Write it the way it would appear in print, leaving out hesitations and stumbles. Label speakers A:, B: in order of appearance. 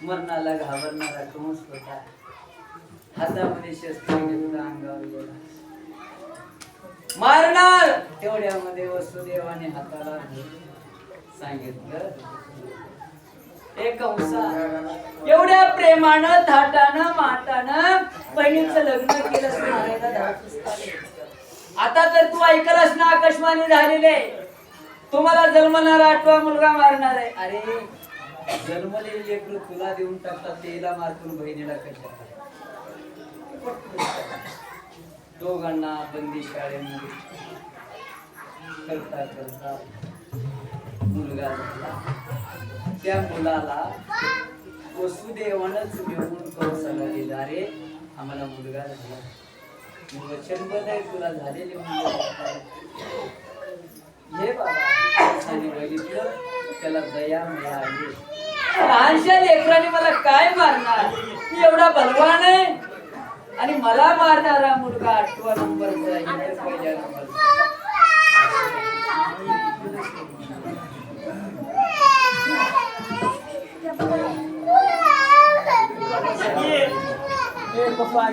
A: मरणाला घाबरणारा कंस होता. हातामध्ये शस्त्र घेतलं, अंगावर गेला. मारणार तेवढ्यामध्ये वसुदेवाने हाताला सांगितलं, एक कंसा, एवढ्या प्रेमानं थाटानं माटानं बहिणीचं लग्न केलं मारायला धाडस झाले. आता तर तू ऐकलंस ना, आकाशवाणी झालेले तुम्हाला जन्मणारा 8वा मुलगा मारणार आहे. अरे जन्मलेली लेकरू तुला देऊन टाकतात, तेला मारतून बहिणीला कशा? दोघांना बंदी शाळेमध्ये करता करता मुलगा झाला. त्या मुलाला वसुदेवानच घेऊन कंसाला दिला. अरे आम्हाला मुलगा झाला, वचनबद्ध आहे तुला झालेले मुलगा. हे बाबा आणि बघितलं त्याला दया मिळाली. लहानशा लेकराने मला काय मारणार, मी एवढा बलवान आहे आणि मला मारणारा मुलगा 8वा नंबरचा आहे, पहिल्या नंबरचा. पप्पा